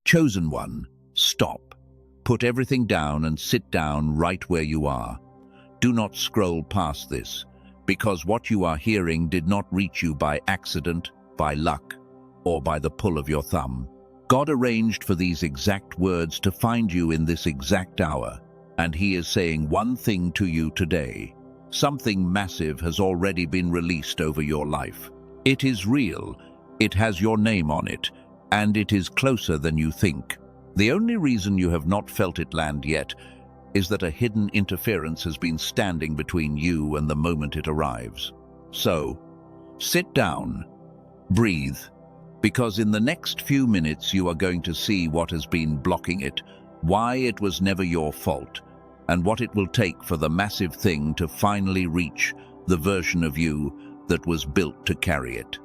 Chosen one, stop. Put everything down and sit down right where you are. Do not scroll past this, because what you are hearing did not reach you by accident, by luck, or by the pull of your thumb. God arranged for these exact words to find you in this exact hour, and He is saying one thing to you today. Something massive has already been released over your life. It is real, it has your name on it, and it is closer than you think. The only reason you have not felt it land yet is that a hidden interference has been standing between you and the moment it arrives. So, sit down, breathe, because in the next few minutes you are going to see what has been blocking it, why it was never your fault, and what it will take for the massive thing to finally reach the version of you that was built to carry it.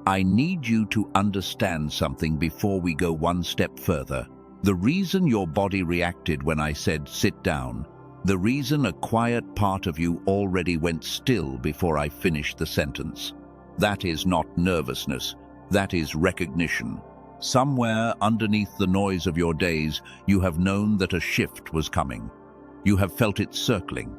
I need you to understand something before we go one step further. The reason your body reacted when I said sit down, the reason a quiet part of you already went still before I finished the sentence, that is not nervousness, that is recognition. Somewhere underneath the noise of your days, you have known that a shift was coming. You have felt it circling.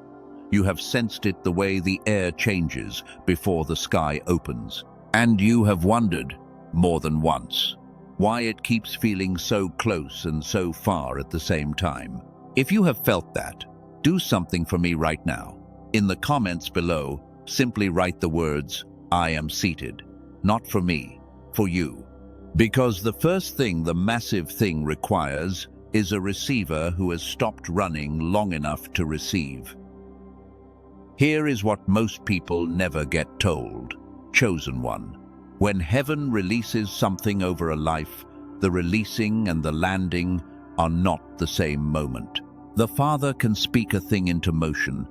You have sensed it the way the air changes before the sky opens. And you have wondered, more than once, why it keeps feeling so close and so far at the same time. If you have felt that, do something for me right now. In the comments below, simply write the words, I am seated. Not for me, for you. Because the first thing the massive thing requires is a receiver who has stopped running long enough to receive. Here is what most people never get told. Chosen one. When heaven releases something over a life, the releasing and the landing are not the same moment. The Father can speak a thing into motion,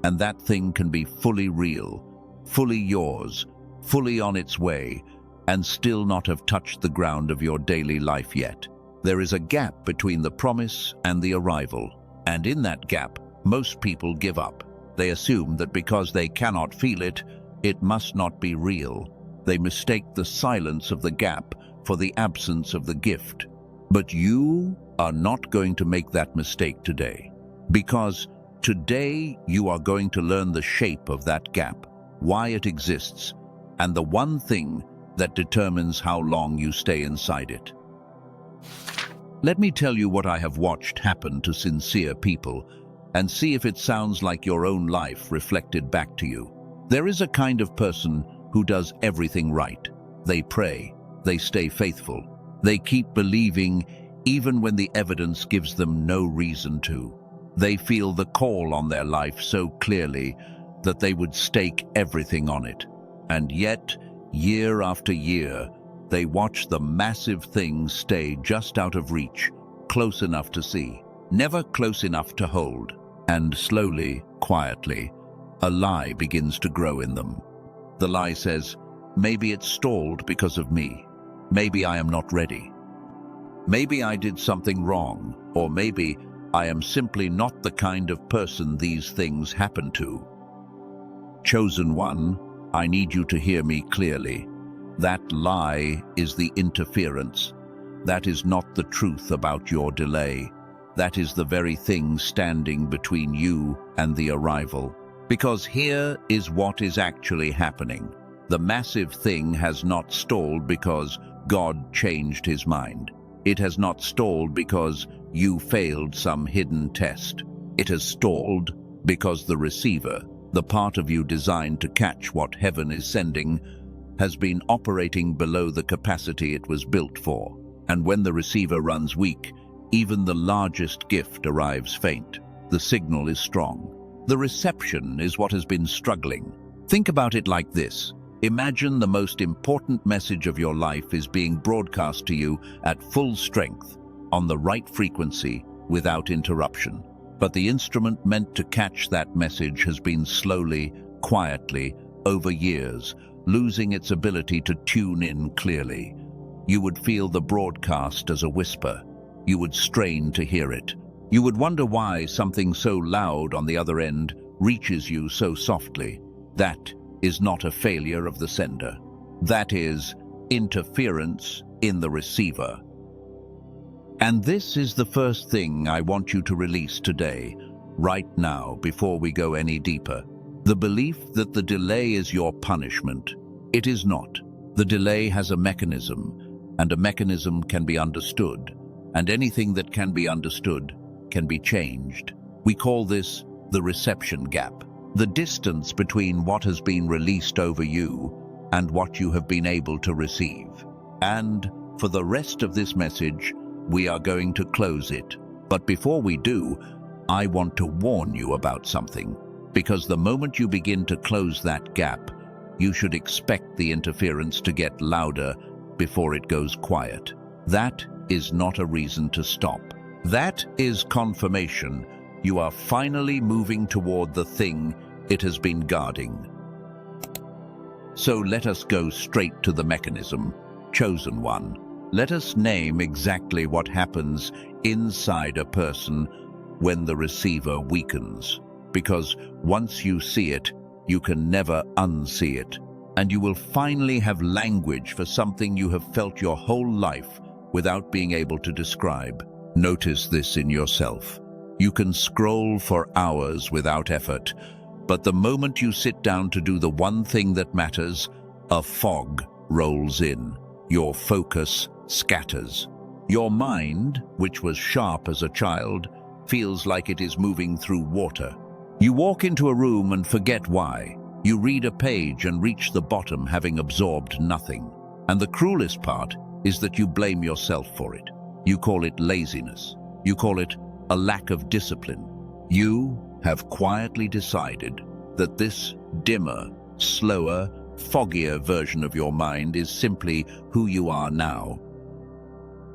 and that thing can be fully real, fully yours, fully on its way, and still not have touched the ground of your daily life yet. There is a gap between the promise and the arrival, and in that gap, most people give up. They assume that because they cannot feel it, it must not be real. They mistake the silence of the gap for the absence of the gift. But you are not going to make that mistake today, because today you are going to learn the shape of that gap, why it exists, and the one thing that determines how long you stay inside it. Let me tell you what I have watched happen to sincere people, and see if it sounds like your own life reflected back to you. There is a kind of person who does everything right. They pray, they stay faithful, they keep believing even when the evidence gives them no reason to. They feel the call on their life so clearly that they would stake everything on it. And yet, year after year, they watch the massive things stay just out of reach, close enough to see, never close enough to hold. And slowly, quietly, a lie begins to grow in them. The lie says, maybe it's stalled because of me. Maybe I am not ready. Maybe I did something wrong, or maybe I am simply not the kind of person these things happen to. Chosen one, I need you to hear me clearly. That lie is the interference. That is not the truth about your delay. That is the very thing standing between you and the arrival. Because here is what is actually happening. The massive thing has not stalled because God changed His mind. It has not stalled because you failed some hidden test. It has stalled because the receiver, the part of you designed to catch what heaven is sending, has been operating below the capacity it was built for. And when the receiver runs weak, even the largest gift arrives faint. The signal is strong. The reception is what has been struggling. Think about it like this. Imagine the most important message of your life is being broadcast to you at full strength, on the right frequency, without interruption. But the instrument meant to catch that message has been slowly, quietly, over years, losing its ability to tune in clearly. You would feel the broadcast as a whisper. You would strain to hear it. You would wonder why something so loud on the other end reaches you so softly. That is not a failure of the sender. That is interference in the receiver. And this is the first thing I want you to release today, right now, before we go any deeper. The belief that the delay is your punishment. It is not. The delay has a mechanism, and a mechanism can be understood, and anything that can be understood can be changed. We call this the reception gap, the distance between what has been released over you and what you have been able to receive. And for the rest of this message, we are going to close it. But before we do, I want to warn you about something, because the moment you begin to close that gap, you should expect the interference to get louder before it goes quiet. That is not a reason to stop. That is confirmation you are finally moving toward the thing it has been guarding. So let us go straight to the mechanism. Chosen one, let us name exactly what happens inside a person when the receiver weakens. Because once you see it, you can never unsee it. And you will finally have language for something you have felt your whole life without being able to describe. Notice this in yourself. You can scroll for hours without effort, but the moment you sit down to do the one thing that matters, a fog rolls in. Your focus scatters. Your mind, which was sharp as a child, feels like it is moving through water. You walk into a room and forget why. You read a page and reach the bottom having absorbed nothing. And the cruelest part is that you blame yourself for it. You call it laziness. You call it a lack of discipline. You have quietly decided that this dimmer, slower, foggier version of your mind is simply who you are now.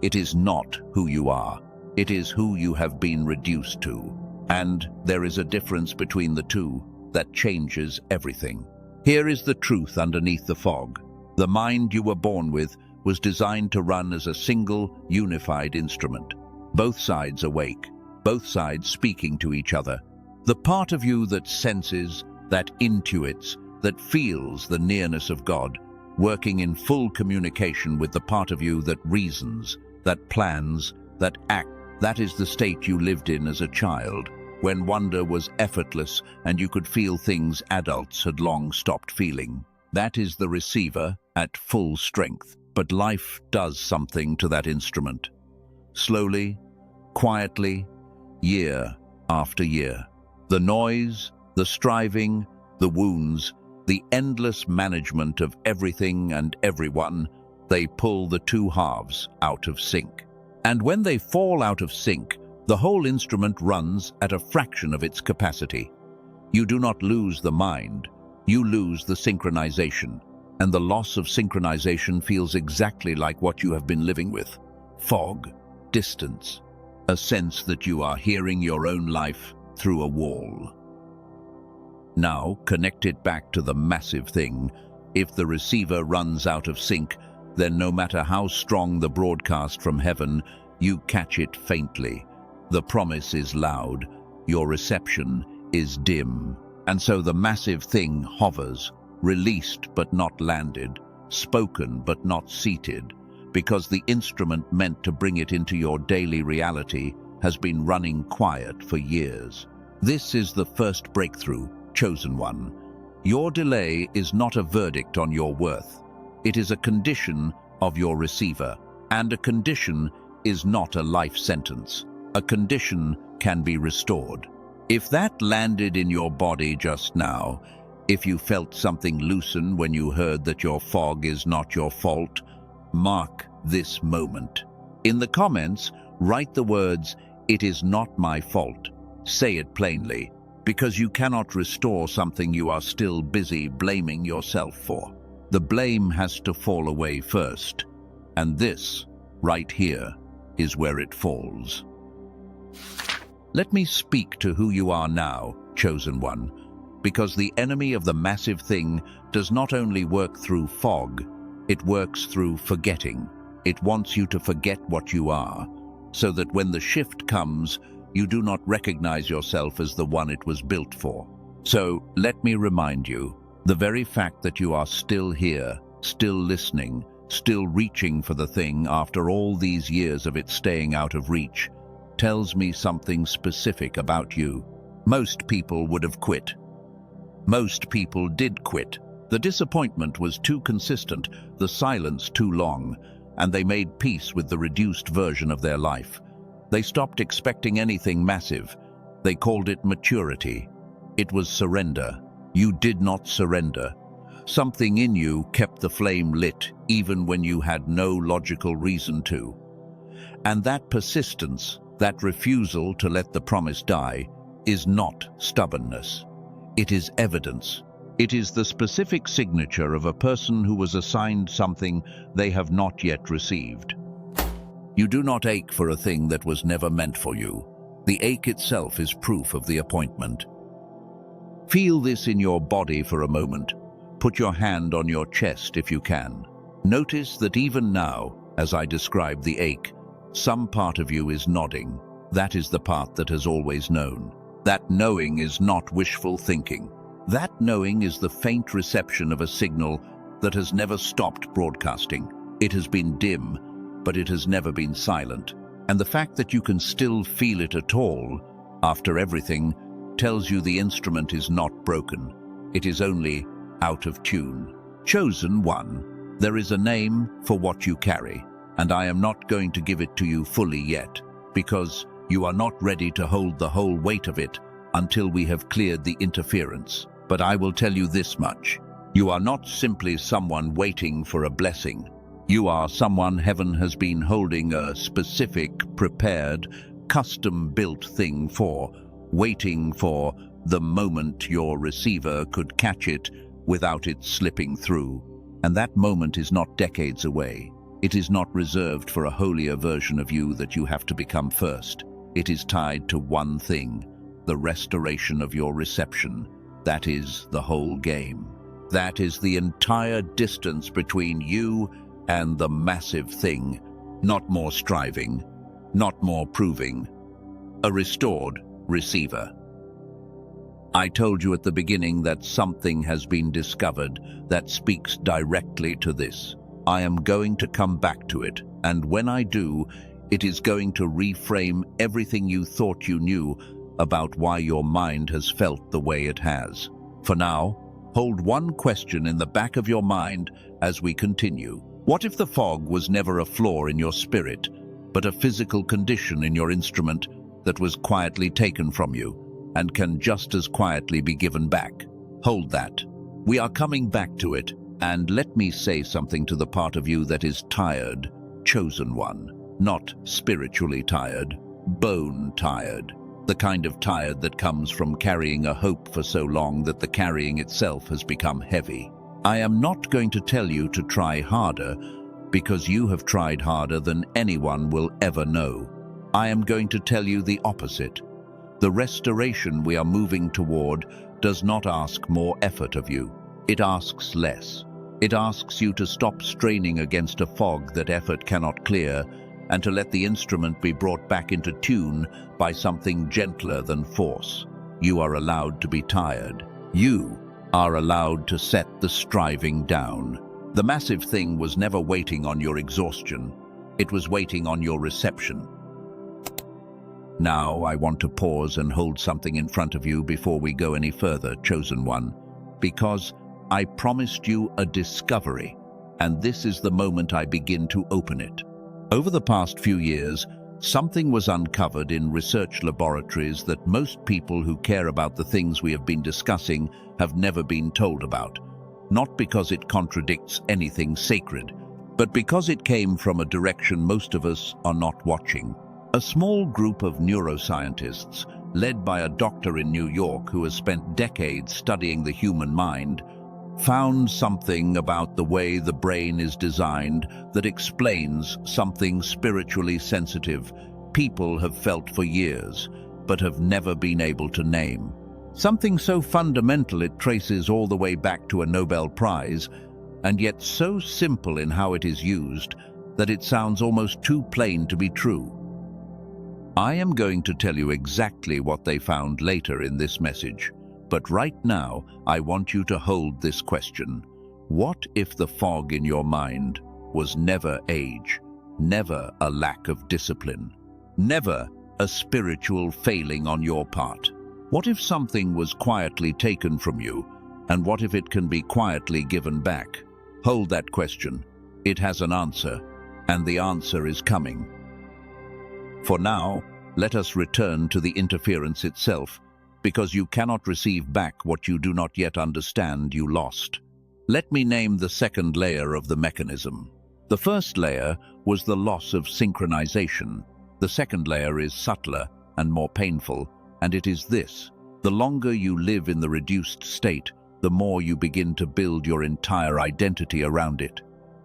It is not who you are. It is who you have been reduced to. And there is a difference between the two that changes everything. Here is the truth underneath the fog. The mind you were born with was designed to run as a single, unified instrument. Both sides awake, both sides speaking to each other. The part of you that senses, that intuits, that feels the nearness of God, working in full communication with the part of you that reasons, that plans, that acts. That is the state you lived in as a child, when wonder was effortless and you could feel things adults had long stopped feeling. That is the receiver at full strength. But life does something to that instrument. Slowly, quietly, year after year. The noise, the striving, the wounds, the endless management of everything and everyone, they pull the two halves out of sync. And when they fall out of sync, the whole instrument runs at a fraction of its capacity. You do not lose the mind, you lose the synchronization. And the loss of synchronization feels exactly like what you have been living with. Fog, distance, a sense that you are hearing your own life through a wall. Now, connect it back to the massive thing. If the receiver runs out of sync, then no matter how strong the broadcast from heaven, you catch it faintly. The promise is loud, your reception is dim. And so the massive thing hovers, released but not landed, spoken but not seated, because the instrument meant to bring it into your daily reality has been running quiet for years. This is the first breakthrough, chosen one. Your delay is not a verdict on your worth. It is a condition of your receiver, and a condition is not a life sentence. A condition can be restored. If that landed in your body just now, if you felt something loosen when you heard that your fog is not your fault, mark this moment. In the comments, write the words, "It is not my fault." Say it plainly, because you cannot restore something you are still busy blaming yourself for. The blame has to fall away first, and this, right here, is where it falls. Let me speak to who you are now, chosen one, because the enemy of the massive thing does not only work through fog, it works through forgetting. It wants you to forget what you are, so that when the shift comes, you do not recognize yourself as the one it was built for. So let me remind you, the very fact that you are still here, still listening, still reaching for the thing after all these years of it staying out of reach, tells me something specific about you. Most people would have quit. Most people did quit. The disappointment was too consistent, the silence too long, and they made peace with the reduced version of their life. They stopped expecting anything massive. They called it maturity. It was surrender. You did not surrender. Something in you kept the flame lit even when you had no logical reason to. And that persistence, that refusal to let the promise die, is not stubbornness. It is evidence. It is the specific signature of a person who was assigned something they have not yet received. You do not ache for a thing that was never meant for you. The ache itself is proof of the appointment. Feel this in your body for a moment. Put your hand on your chest if you can. Notice that even now, as I describe the ache, some part of you is nodding. That is the part that has always known. That knowing is not wishful thinking. That knowing is the faint reception of a signal that has never stopped broadcasting. It has been dim, but it has never been silent. And the fact that you can still feel it at all, after everything, tells you the instrument is not broken. It is only out of tune. Chosen one, there is a name for what you carry, and I am not going to give it to you fully yet, because you are not ready to hold the whole weight of it until we have cleared the interference. But I will tell you this much. You are not simply someone waiting for a blessing. You are someone heaven has been holding a specific, prepared, custom-built thing for, waiting for the moment your receiver could catch it without it slipping through. And that moment is not decades away. It is not reserved for a holier version of you that you have to become first. It is tied to one thing, the restoration of your reception. That is the whole game. That is the entire distance between you and the massive thing. Not more striving, not more proving. A restored receiver. I told you at the beginning that something has been discovered that speaks directly to this. I am going to come back to it, and when I do, it is going to reframe everything you thought you knew about why your mind has felt the way it has. For now, hold one question in the back of your mind as we continue. What if the fog was never a flaw in your spirit, but a physical condition in your instrument that was quietly taken from you and can just as quietly be given back? Hold that. We are coming back to it, and let me say something to the part of you that is tired, chosen one, not spiritually tired, bone tired. The kind of tired that comes from carrying a hope for so long that the carrying itself has become heavy. I am not going to tell you to try harder, because you have tried harder than anyone will ever know. I am going to tell you the opposite. The restoration we are moving toward does not ask more effort of you. It asks less. It asks you to stop straining against a fog that effort cannot clear, and to let the instrument be brought back into tune by something gentler than force. You are allowed to be tired. You are allowed to set the striving down. The massive thing was never waiting on your exhaustion. It was waiting on your reception. Now I want to pause and hold something in front of you before we go any further, chosen one, because I promised you a discovery, and this is the moment I begin to open it. Over the past few years, something was uncovered in research laboratories that most people who care about the things we have been discussing have never been told about. Not because it contradicts anything sacred, but because it came from a direction most of us are not watching. A small group of neuroscientists, led by a doctor in New York who has spent decades studying the human mind, found something about the way the brain is designed that explains something spiritually sensitive people have felt for years, but have never been able to name. Something so fundamental it traces all the way back to a Nobel Prize, and yet so simple in how it is used that it sounds almost too plain to be true. I am going to tell you exactly what they found later in this message. But right now, I want you to hold this question. What if the fog in your mind was never age, never a lack of discipline, never a spiritual failing on your part. What if something was quietly taken from you, and what if it can be quietly given back? Hold that question. It has an answer, and the answer is coming. For now, let us return to the interference itself, because you cannot receive back what you do not yet understand you lost. Let me name the second layer of the mechanism. The first layer was the loss of synchronization. The second layer is subtler and more painful, and it is this. The longer you live in the reduced state, the more you begin to build your entire identity around it.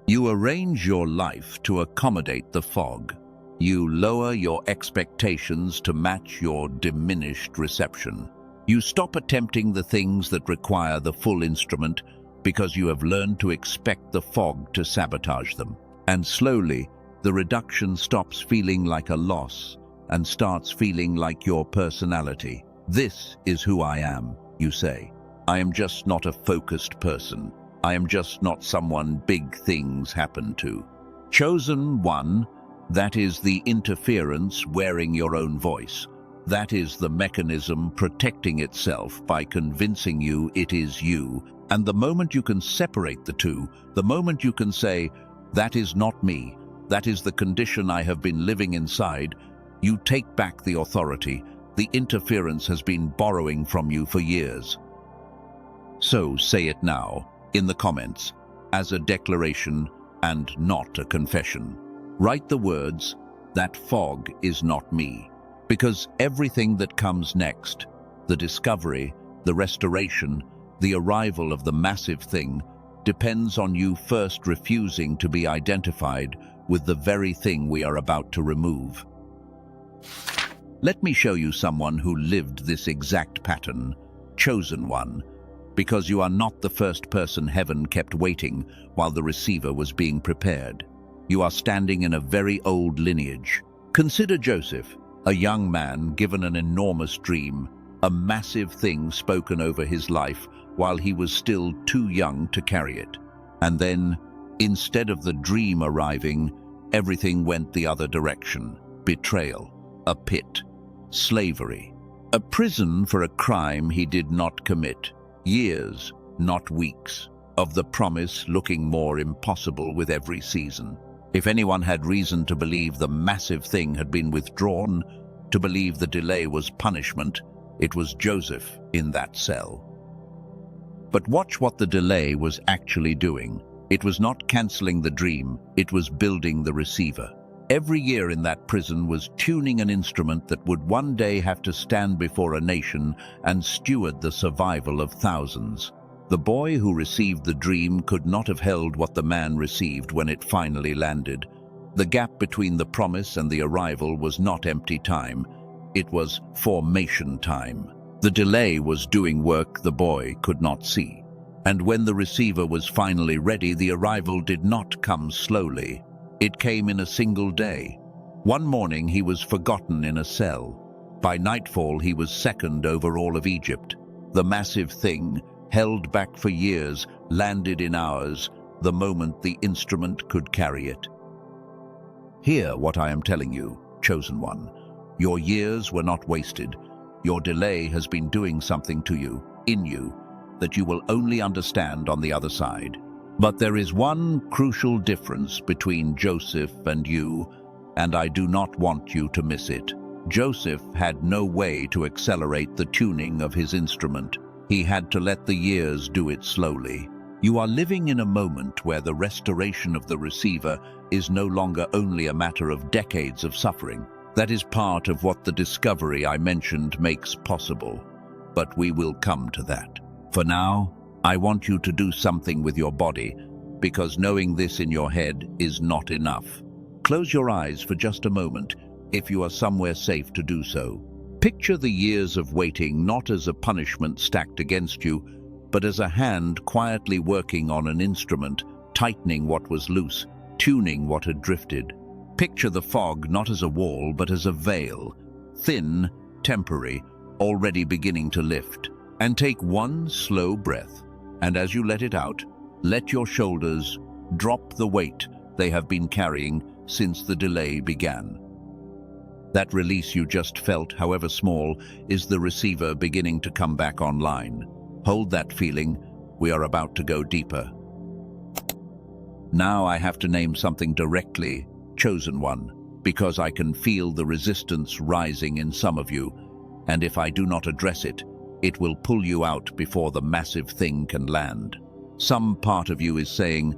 You arrange your life to accommodate the fog. You lower your expectations to match your diminished reception. You stop attempting the things that require the full instrument because you have learned to expect the fog to sabotage them. And slowly, the reduction stops feeling like a loss and starts feeling like your personality. This is who I am, you say. I am just not a focused person. I am just not someone big things happen to. Chosen one, that is the interference wearing your own voice. That is the mechanism protecting itself by convincing you it is you. And the moment you can separate the two, the moment you can say, that is not me, that is the condition I have been living inside, you take back the authority the interference has been borrowing from you for years. So say it now, in the comments, as a declaration and not a confession. Write the words, that fog is not me. Because everything that comes next, the discovery, the restoration, the arrival of the massive thing, depends on you first refusing to be identified with the very thing we are about to remove. Let me show you someone who lived this exact pattern, chosen one, because you are not the first person heaven kept waiting while the receiver was being prepared. You are standing in a very old lineage. Consider Joseph, a young man given an enormous dream, a massive thing spoken over his life while he was still too young to carry it. And then, instead of the dream arriving, everything went the other direction. Betrayal, a pit, slavery, a prison for a crime he did not commit. Years, not weeks, of the promise looking more impossible with every season. If anyone had reason to believe the massive thing had been withdrawn, to believe the delay was punishment, it was Joseph in that cell. But watch what the delay was actually doing. It was not cancelling the dream, it was building the receiver. Every year in that prison was tuning an instrument that would one day have to stand before a nation and steward the survival of thousands. The boy who received the dream could not have held what the man received when it finally landed. The gap between the promise and the arrival was not empty time. It was formation time. The delay was doing work the boy could not see. And when the receiver was finally ready, the arrival did not come slowly. It came in a single day. One morning he was forgotten in a cell. By nightfall he was second over all of Egypt. The massive thing, held back for years, landed in hours, the moment the instrument could carry it. Hear what I am telling you, chosen one. Your years were not wasted. Your delay has been doing something to you, in you, that you will only understand on the other side. But there is one crucial difference between Joseph and you, and I do not want you to miss it. Joseph had no way to accelerate the tuning of his instrument. He had to let the years do it slowly. You are living in a moment where the restoration of the receiver is no longer only a matter of decades of suffering. That is part of what the discovery I mentioned makes possible. But we will come to that. For now, I want you to do something with your body, because knowing this in your head is not enough. Close your eyes for just a moment, if you are somewhere safe to do so. Picture the years of waiting not as a punishment stacked against you, but as a hand quietly working on an instrument, tightening what was loose, tuning what had drifted. Picture the fog not as a wall, but as a veil, thin, temporary, already beginning to lift. And take one slow breath, and as you let it out, let your shoulders drop the weight they have been carrying since the delay began. That release you just felt, however small, is the receiver beginning to come back online. Hold that feeling. We are about to go deeper. Now I have to name something directly, chosen one, because I can feel the resistance rising in some of you, and if I do not address it, it will pull you out before the massive thing can land. Some part of you is saying,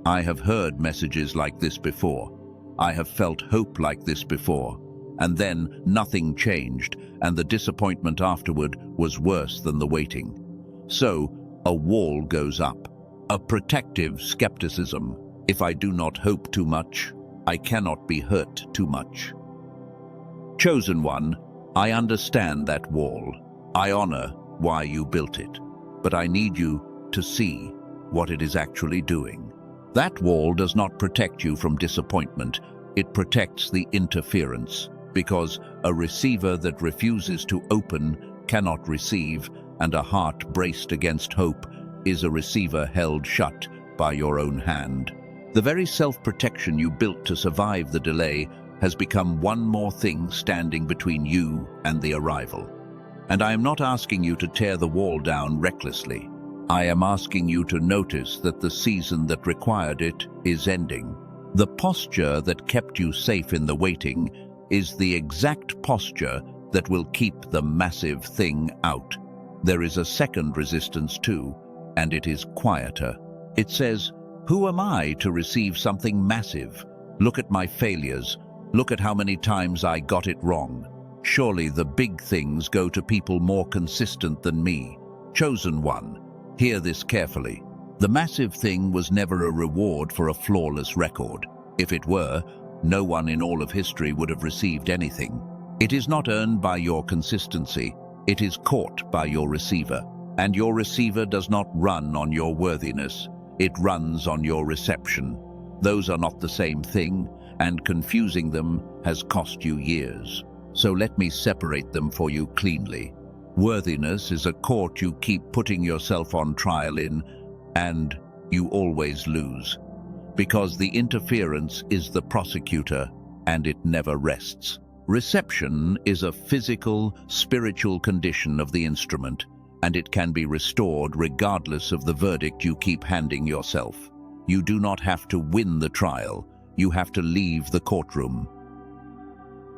I have heard messages like this before. I have felt hope like this before. And then nothing changed, and the disappointment afterward was worse than the waiting. So, a wall goes up, a protective skepticism. If I do not hope too much, I cannot be hurt too much. Chosen one, I understand that wall. I honor why you built it, but I need you to see what it is actually doing. That wall does not protect you from disappointment, it protects the interference. Because a receiver that refuses to open cannot receive, and a heart braced against hope is a receiver held shut by your own hand. The very self-protection you built to survive the delay has become one more thing standing between you and the arrival. And I am not asking you to tear the wall down recklessly. I am asking you to notice that the season that required it is ending. The posture that kept you safe in the waiting is the exact posture that will keep the massive thing out. There is a second resistance too, and it is quieter. It says, who am I to receive something massive? Look at my failures. Look at how many times I got it wrong. Surely the big things go to people more consistent than me. Chosen one, hear this carefully. The massive thing was never a reward for a flawless record. If it were, no one in all of history would have received anything. It is not earned by your consistency, it is caught by your receiver. And your receiver does not run on your worthiness, it runs on your reception. Those are not the same thing, and confusing them has cost you years. So let me separate them for you cleanly. Worthiness is a court you keep putting yourself on trial in, and you always lose. Because the interference is the prosecutor, and it never rests. Reception is a physical, spiritual condition of the instrument, and it can be restored regardless of the verdict you keep handing yourself. You do not have to win the trial, you have to leave the courtroom.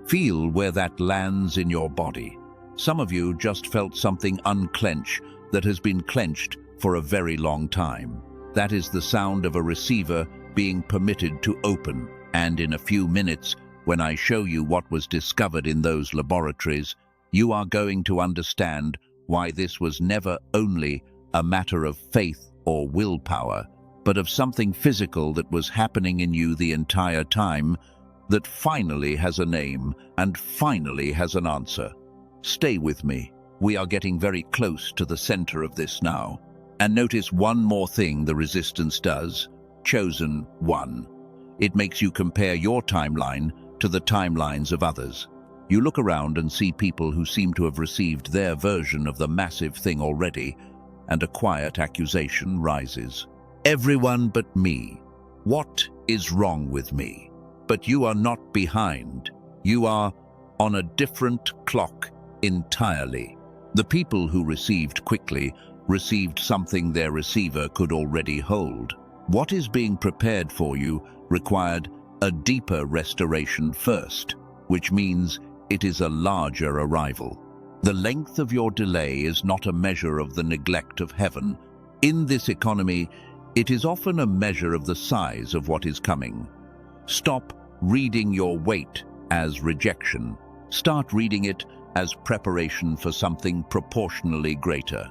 Feel where that lands in your body. Some of you just felt something unclench that has been clenched for a very long time. That is the sound of a receiver being permitted to open, and in a few minutes, when I show you what was discovered in those laboratories, you are going to understand why this was never only a matter of faith or willpower, but of something physical that was happening in you the entire time, that finally has a name and finally has an answer. Stay with me. We are getting very close to the center of this now. And notice one more thing the resistance does. Chosen one. It makes you compare your timeline to the timelines of others. You look around and see people who seem to have received their version of the massive thing already, and a quiet accusation rises. Everyone but me. What is wrong with me? But you are not behind. You are on a different clock entirely. The people who received quickly received something their receiver could already hold. What is being prepared for you required a deeper restoration first, which means it is a larger arrival. The length of your delay is not a measure of the neglect of heaven. In this economy, it is often a measure of the size of what is coming. Stop reading your wait as rejection. Start reading it as preparation for something proportionally greater.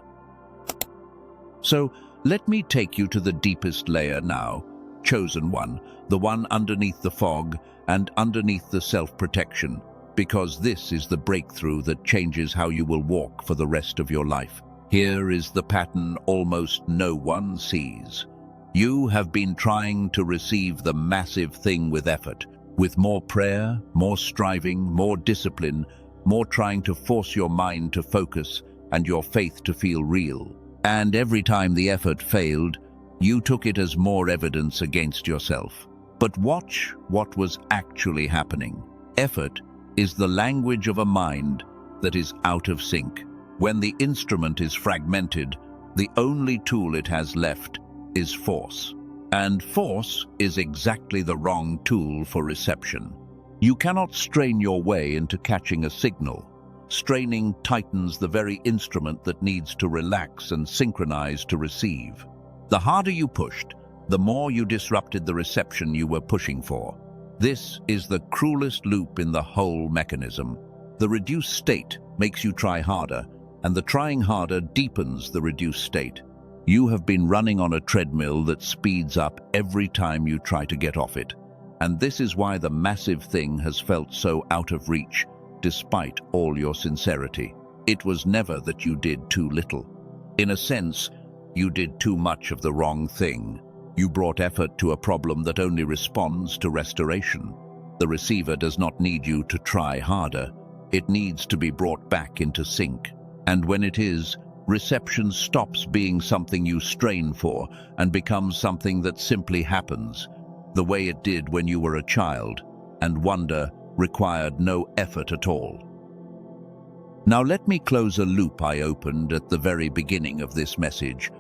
So, let me take you to the deepest layer now, chosen one, the one underneath the fog and underneath the self-protection, because this is the breakthrough that changes how you will walk for the rest of your life. Here is the pattern almost no one sees. You have been trying to receive the massive thing with effort, with more prayer, more striving, more discipline, more trying to force your mind to focus and your faith to feel real. And every time the effort failed, you took it as more evidence against yourself. But watch what was actually happening. Effort is the language of a mind that is out of sync. When the instrument is fragmented, the only tool it has left is force. And force is exactly the wrong tool for reception. You cannot strain your way into catching a signal. Straining tightens the very instrument that needs to relax and synchronize to receive. The harder you pushed, the more you disrupted the reception you were pushing for. This is the cruelest loop in the whole mechanism. The reduced state makes you try harder, and the trying harder deepens the reduced state. You have been running on a treadmill that speeds up every time you try to get off it. And this is why the massive thing has felt so out of reach, despite all your sincerity. It was never that you did too little. In a sense, you did too much of the wrong thing. You brought effort to a problem that only responds to restoration. The receiver does not need you to try harder. It needs to be brought back into sync. And when it is, reception stops being something you strain for and becomes something that simply happens, the way it did when you were a child, and wonder required no effort at all. Now let me close a loop I opened at the very beginning of this message.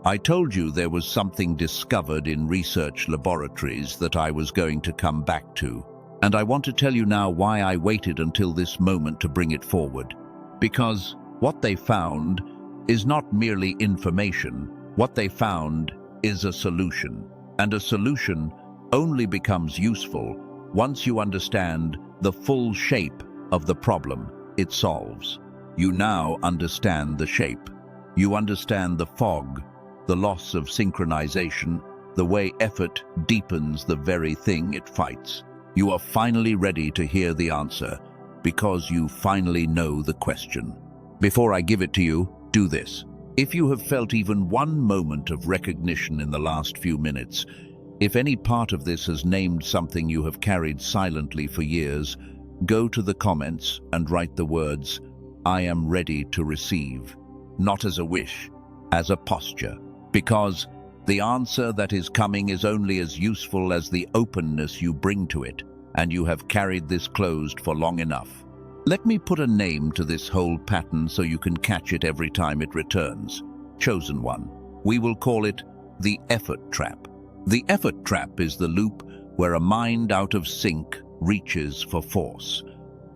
I told you there was something discovered in research laboratories that I was going to come back to, and I want to tell you now why I waited until this moment to bring it forward. Because what they found is not merely information. What they found is a solution, and a solution only becomes useful once you understand the full shape of the problem it solves. You now understand the shape. You understand the fog, the loss of synchronization, the way effort deepens the very thing it fights. You are finally ready to hear the answer because you finally know the question. Before I give it to you, do this. If you have felt even one moment of recognition in the last few minutes, if any part of this has named something you have carried silently for years, go to the comments and write the words, "I am ready to receive," not as a wish, as a posture. Because the answer that is coming is only as useful as the openness you bring to it, and you have carried this closed for long enough. Let me put a name to this whole pattern so you can catch it every time it returns. Chosen one. We will call it the effort trap. The effort trap is the loop where a mind out of sync reaches for force,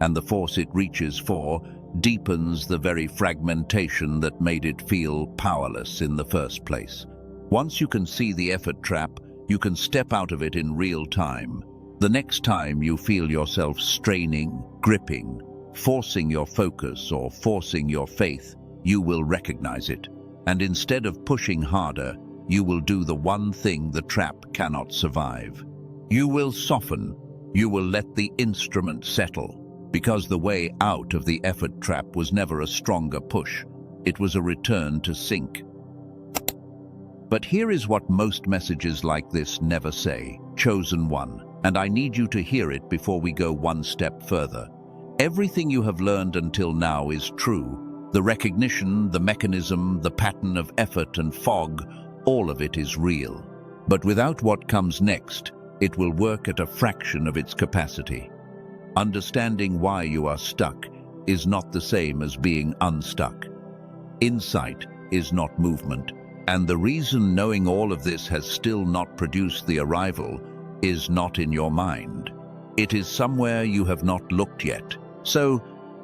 and the force it reaches for deepens the very fragmentation that made it feel powerless in the first place. Once you can see the effort trap, you can step out of it in real time. The next time you feel yourself straining, gripping, forcing your focus or forcing your faith, you will recognize it. And instead of pushing harder, you will do the one thing the trap cannot survive. You will soften. You will let the instrument settle. Because the way out of the effort trap was never a stronger push. It was a return to sync. But here is what most messages like this never say. Chosen one. And I need you to hear it before we go one step further. Everything you have learned until now is true. The recognition, the mechanism, the pattern of effort and fog, all of it is real. But without what comes next, it will work at a fraction of its capacity. Understanding why you are stuck is not the same as being unstuck. Insight is not movement, and the reason knowing all of this has still not produced the arrival is not in your mind. It is somewhere you have not looked yet. So,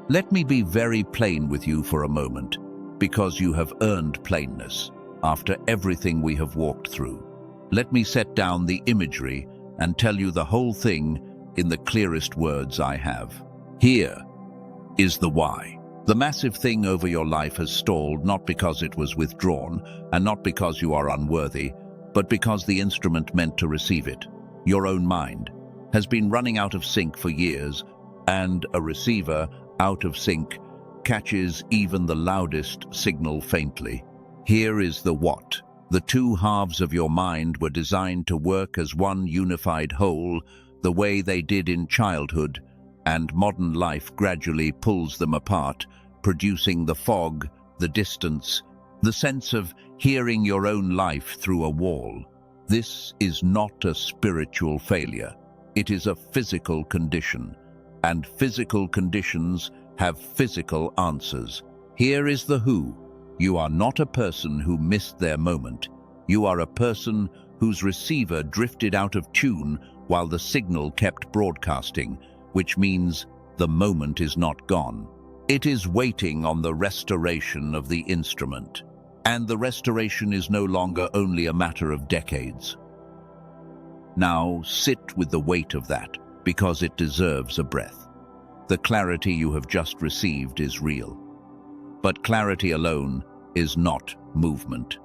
let me be very plain with you for a moment, because you have earned plainness after everything we have walked through. Let me set down the imagery and tell you the whole thing in the clearest words I have. Here is the why. The massive thing over your life has stalled not because it was withdrawn and not because you are unworthy, but because the instrument meant to receive it, your own mind, has been running out of sync for years, and a receiver out of sync catches even the loudest signal faintly. Here is the what. The two halves of your mind were designed to work as one unified whole, the way they did in childhood, and modern life gradually pulls them apart, producing the fog, the distance, the sense of hearing your own life through a wall. This is not a spiritual failure. It is a physical condition, and physical conditions have physical answers. Here is the who. You are not a person who missed their moment. You are a person whose receiver drifted out of tune while the signal kept broadcasting, which means the moment is not gone. It is waiting on the restoration of the instrument. And the restoration is no longer only a matter of decades. Now sit with the weight of that, because it deserves a breath. The clarity you have just received is real. But clarity alone is not movement.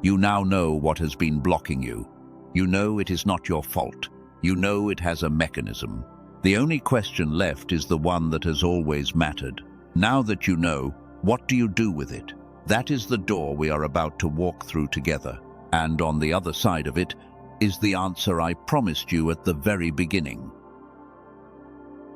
You now know what has been blocking you. You know it is not your fault. You know it has a mechanism. The only question left is the one that has always mattered. Now that you know, what do you do with it? That is the door we are about to walk through together. And on the other side of it is the answer I promised you at the very beginning.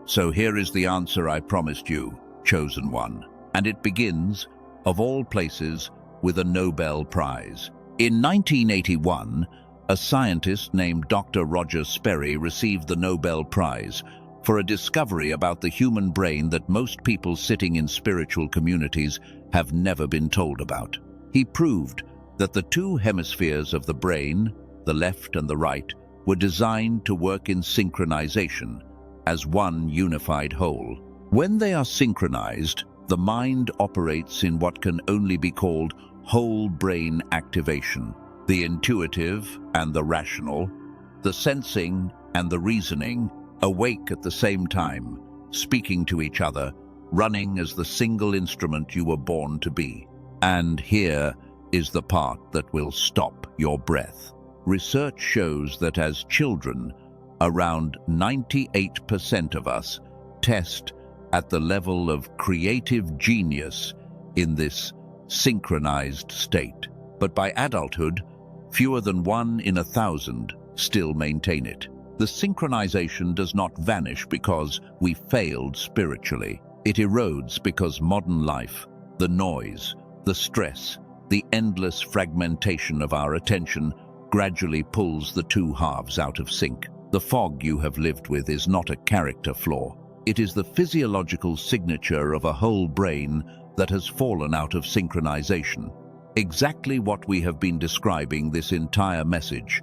So here is the answer I promised you, chosen one. And it begins, of all places, with a Nobel Prize. In 1981, a scientist named Dr. Roger Sperry received the Nobel Prize for a discovery about the human brain that most people sitting in spiritual communities have never been told about. He proved that the two hemispheres of the brain, the left and the right, were designed to work in synchronization as one unified whole. When they are synchronized, the mind operates in what can only be called whole brain activation. The intuitive and the rational, the sensing and the reasoning, awake at the same time, speaking to each other, running as the single instrument you were born to be. And here is the part that will stop your breath. Research shows that as children, around 98% of us test at the level of creative genius in this synchronized state. But by adulthood, fewer than 1 in 1,000 still maintain it. The synchronization does not vanish because we failed spiritually. It erodes because modern life, the noise, the stress, the endless fragmentation of our attention gradually pulls the two halves out of sync. The fog you have lived with is not a character flaw. It is the physiological signature of a whole brain that has fallen out of synchronization. Exactly what we have been describing this entire message,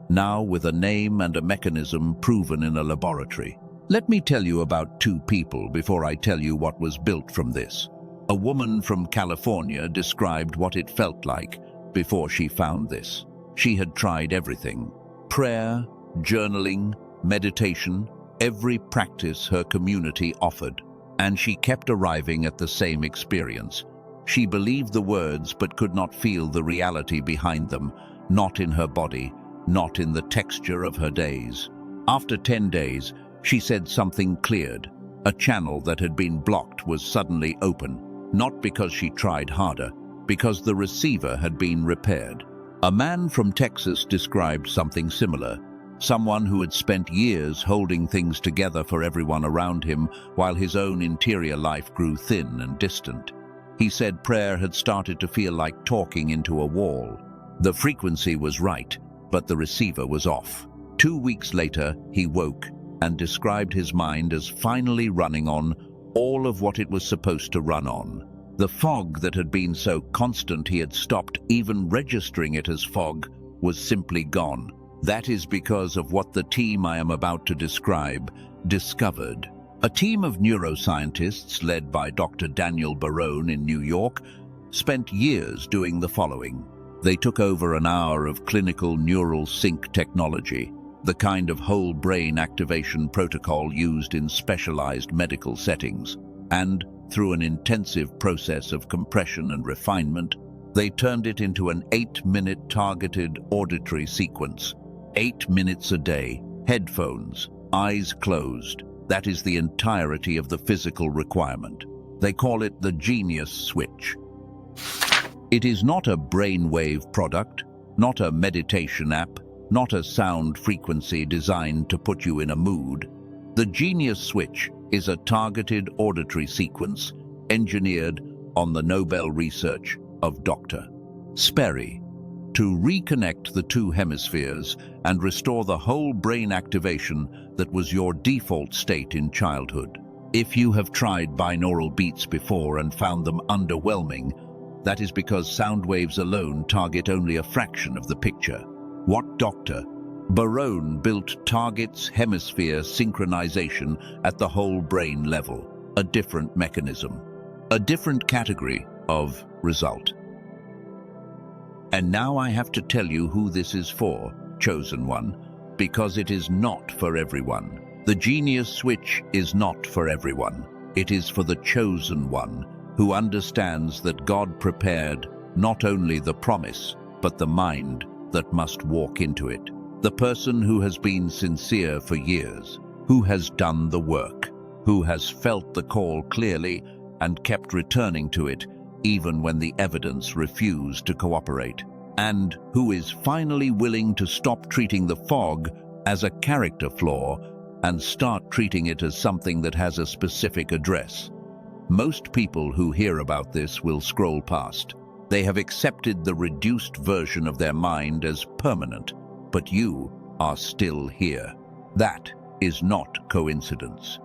now with a name and a mechanism proven in a laboratory. Let me tell you about two people before I tell you what was built from this. A woman from California described what it felt like before she found this. She had tried everything: prayer, journaling, meditation, every practice her community offered, and she kept arriving at the same experience. She believed the words but could not feel the reality behind them, not in her body, not in the texture of her days. After 10 days, she said something cleared. A channel that had been blocked was suddenly open, not because she tried harder, because the receiver had been repaired. A man from Texas described something similar. Someone who had spent years holding things together for everyone around him while his own interior life grew thin and distant. He said prayer had started to feel like talking into a wall. The frequency was right, but the receiver was off. 2 weeks later, he woke and described his mind as finally running on all of what it was supposed to run on. The fog that had been so constant he had stopped even registering it as fog was simply gone. That is because of what the team I am about to describe discovered. A team of neuroscientists led by Dr. Daniel Barone in New York spent years doing the following. They took over an hour of clinical neural sync technology, the kind of whole brain activation protocol used in specialized medical settings, and through an intensive process of compression and refinement, they turned it into an 8-minute targeted auditory sequence. 8 minutes a day, headphones, eyes closed. That is the entirety of the physical requirement. They call it the Genius Switch. It is not a brainwave product, not a meditation app, not a sound frequency designed to put you in a mood. The Genius Switch is a targeted auditory sequence engineered on the Nobel research of Dr. Sperry. to reconnect the two hemispheres and restore the whole brain activation that was your default state in childhood. If you have tried binaural beats before and found them underwhelming, that is because sound waves alone target only a fraction of the picture. What Dr. Barone built targets hemisphere synchronization at the whole brain level, a different mechanism, a different category of result. And now I have to tell you who this is for, chosen one, because it is not for everyone. The genius switch is not for everyone. It is for the chosen one, who understands that God prepared not only the promise, but the mind that must walk into it. The person who has been sincere for years, who has done the work, who has felt the call clearly and kept returning to it even when the evidence refused to cooperate, and who is finally willing to stop treating the fog as a character flaw and start treating it as something that has a specific address. Most people who hear about this will scroll past. They have accepted the reduced version of their mind as permanent, but you are still here. That is not coincidence.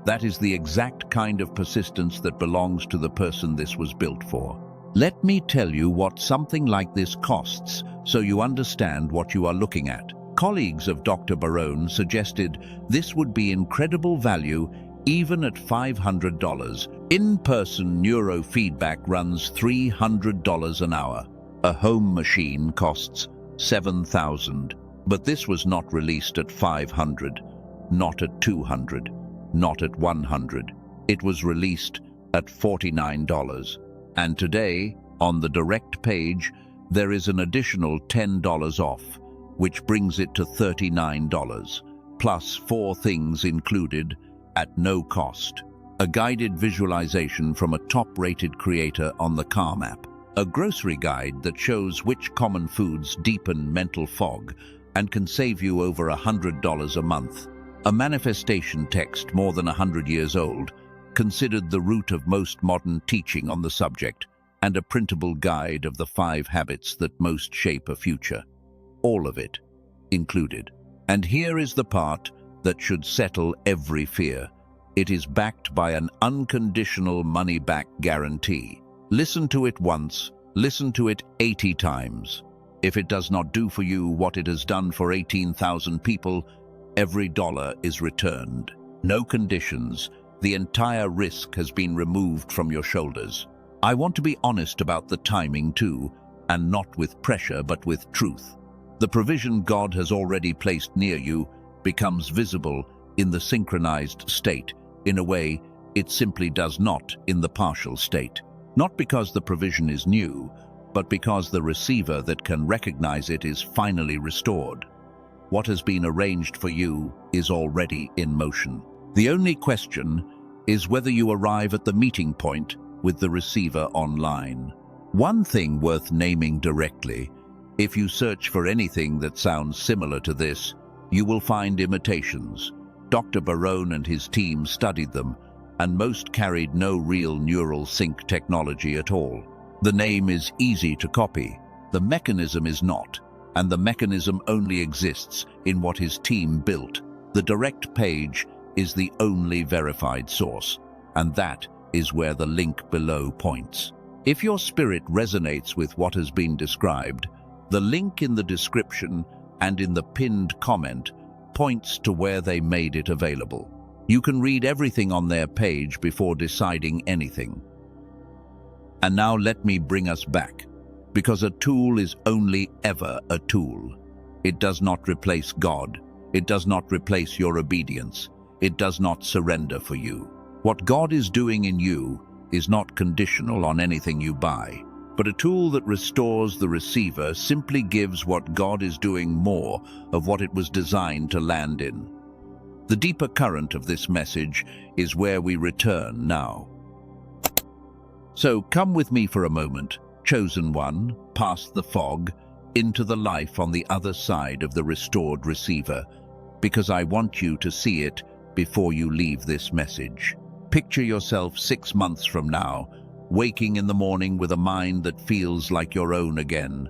That is the exact kind of persistence that belongs to the person this was built for. Let me tell you what something like this costs so you understand what you are looking at. Colleagues of Dr. Barone suggested this would be incredible value even at $500. In-person neurofeedback runs $300 an hour. A home machine costs $7,000, but this was not released at $500, not at $200, not at $100. It was released at $49. And today, on the direct page, there is an additional $10 off, which brings it to $39, plus 4 things included at no cost. A guided visualization from a top-rated creator on the Calm app. A grocery guide that shows which common foods deepen mental fog and can save you over $100 a month. A manifestation text more than 100 years old, considered the root of most modern teaching on the subject, and a printable guide of the 5 habits that most shape a future. All of it included. And here is the part that should settle every fear. It is backed by an unconditional money-back guarantee. Listen to it once, listen to it 80 times. If it does not do for you what it has done for 18,000 people, every dollar is returned. No conditions. The entire risk has been removed from your shoulders. I want to be honest about the timing too, and not with pressure but with truth. The provision God has already placed near you becomes visible in the synchronized state in a way it simply does not in the partial state. Not because the provision is new, but because the receiver that can recognize it is finally restored. What has been arranged for you is already in motion. The only question is whether you arrive at the meeting point with the receiver online. One thing worth naming directly: if you search for anything that sounds similar to this, you will find imitations. Dr. Barone and his team studied them, and most carried no real neural sync technology at all. The name is easy to copy. The mechanism is not, and the mechanism only exists in what his team built. The direct page is the only verified source, and that is where the link below points. If your spirit resonates with what has been described, the link in the description and in the pinned comment points to where they made it available. You can read everything on their page before deciding anything. And now let me bring us back, because a tool is only ever a tool. It does not replace God. It does not replace your obedience. It does not surrender for you. What God is doing in you is not conditional on anything you buy, but a tool that restores the receiver simply gives what God is doing more of what it was designed to land in. The deeper current of this message is where we return now. So come with me for a moment, chosen one, past the fog, into the life on the other side of the restored receiver, because I want you to see it before you leave this message. Picture yourself 6 months from now, waking in the morning with a mind that feels like your own again,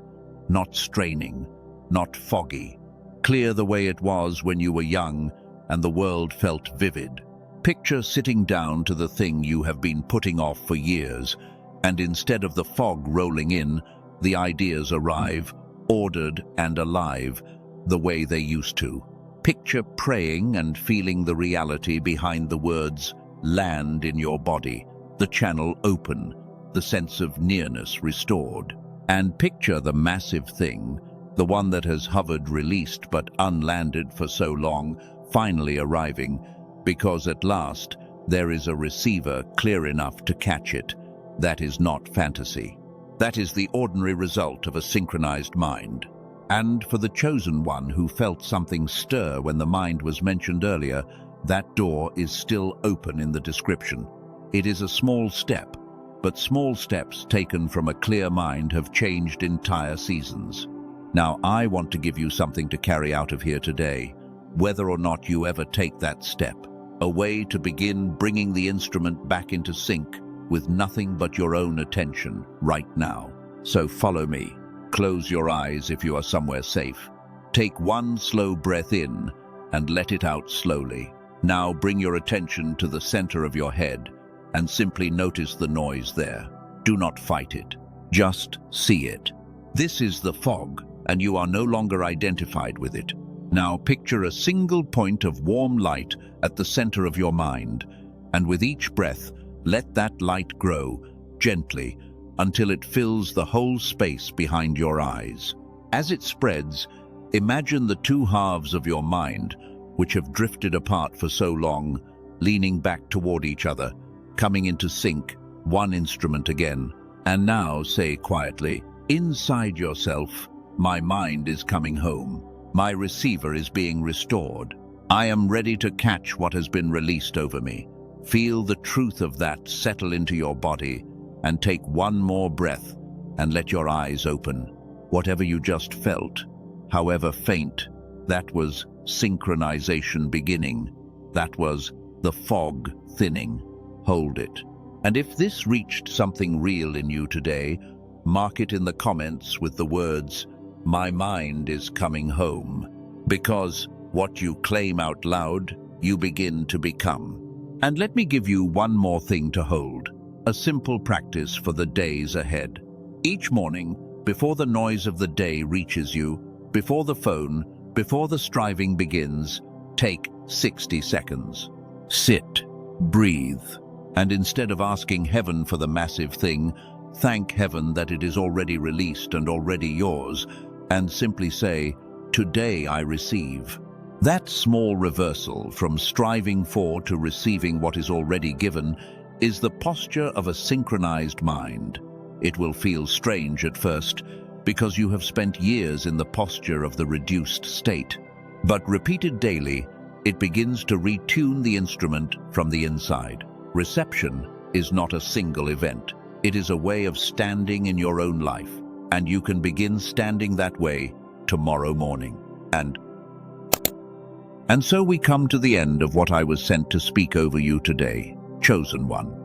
not straining, not foggy. Clear the way it was when you were young and the world felt vivid. Picture sitting down to the thing you have been putting off for years, and instead of the fog rolling in, the ideas arrive, ordered and alive, the way they used to. Picture praying and feeling the reality behind the words land in your body, the channel open, the sense of nearness restored. And picture the massive thing, the one that has hovered released but unlanded for so long, finally arriving, because at last there is a receiver clear enough to catch it. That is not fantasy. That is the ordinary result of a synchronized mind. And for the chosen one who felt something stir when the mind was mentioned earlier, that door is still open in the description. It is a small step, but small steps taken from a clear mind have changed entire seasons. Now I want to give you something to carry out of here today, whether or not you ever take that step, a way to begin bringing the instrument back into sync with nothing but your own attention right now. So follow me. Close your eyes if you are somewhere safe. Take one slow breath in and let it out slowly. Now bring your attention to the center of your head and simply notice the noise there. Do not fight it. Just see it. This is the fog, and you are no longer identified with it. Now picture a single point of warm light at the center of your mind, and with each breath, let that light grow gently until it fills the whole space behind your eyes. As it spreads, imagine the two halves of your mind, which have drifted apart for so long, leaning back toward each other, coming into sync, one instrument again. And now say quietly, inside yourself, my mind is coming home. My receiver is being restored. I am ready to catch what has been released over me. Feel the truth of that settle into your body, and take one more breath and let your eyes open. Whatever you just felt, however faint, that was synchronization beginning. That was the fog thinning. Hold it. And if this reached something real in you today, mark it in the comments with the words, "My mind is coming home." Because what you claim out loud, you begin to become. And let me give you one more thing to hold, a simple practice for the days ahead. Each morning, before the noise of the day reaches you, before the phone, before the striving begins, take 60 seconds. Sit, breathe, and instead of asking heaven for the massive thing, thank heaven that it is already released and already yours, and simply say, "Today I receive." That small reversal from striving for to receiving what is already given is the posture of a synchronized mind. It will feel strange at first because you have spent years in the posture of the reduced state. But repeated daily, it begins to retune the instrument from the inside. Reception is not a single event. It is a way of standing in your own life, and you can begin standing that way tomorrow morning. And so we come to the end of what I was sent to speak over you today, chosen one.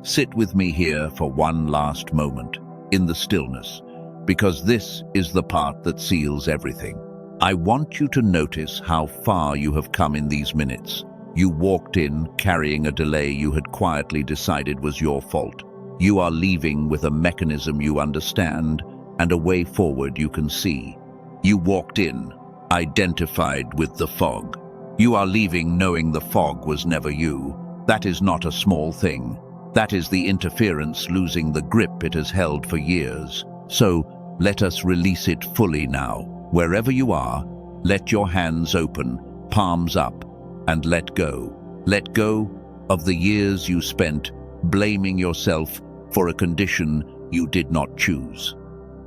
Sit with me here for one last moment, in the stillness, because this is the part that seals everything. I want you to notice how far you have come in these minutes. You walked in carrying a delay you had quietly decided was your fault. You are leaving with a mechanism you understand and a way forward you can see. You walked in, identified with the fog. You are leaving knowing the fog was never you. That is not a small thing. That is the interference losing the grip it has held for years. So let us release it fully now. Wherever you are, let your hands open, palms up, and let go. Let go of the years you spent blaming yourself for a condition you did not choose.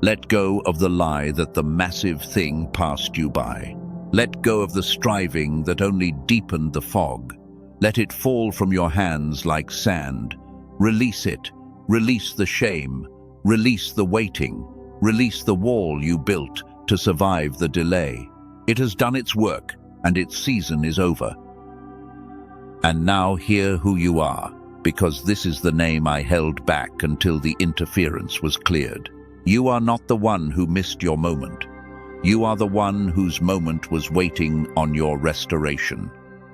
Let go of the lie that the massive thing passed you by. Let go of the striving that only deepened the fog. Let it fall from your hands like sand. Release it. Release the shame. Release the waiting. Release the wall you built to survive the delay. It has done its work, and its season is over. And now hear who you are, because this is the name I held back until the interference was cleared. You are not the one who missed your moment. You are the one whose moment was waiting on your restoration.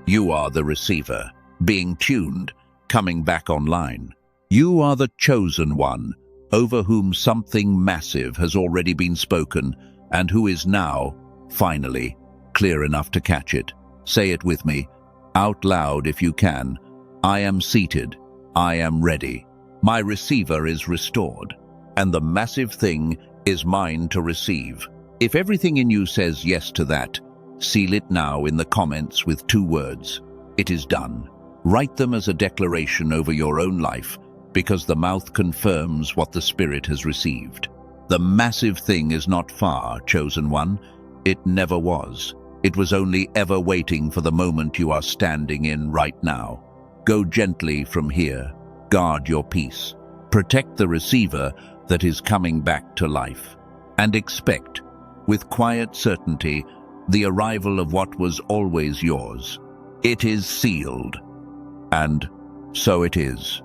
You are the receiver, being tuned, coming back online. You are the chosen one, over whom something massive has already been spoken, and who is now, finally, clear enough to catch it. Say it with me, out loud if you can. I am seated. I am ready. My receiver is restored, and the massive thing is mine to receive. If everything in you says yes to that, seal it now in the comments with 2 words. It is done. Write them as a declaration over your own life, because the mouth confirms what the spirit has received. The massive thing is not far, chosen one. It never was. It was only ever waiting for the moment you are standing in right now. Go gently from here. Guard your peace. Protect the receiver that is coming back to life. And expect, with quiet certainty, the arrival of what was always yours. It is sealed. And so it is.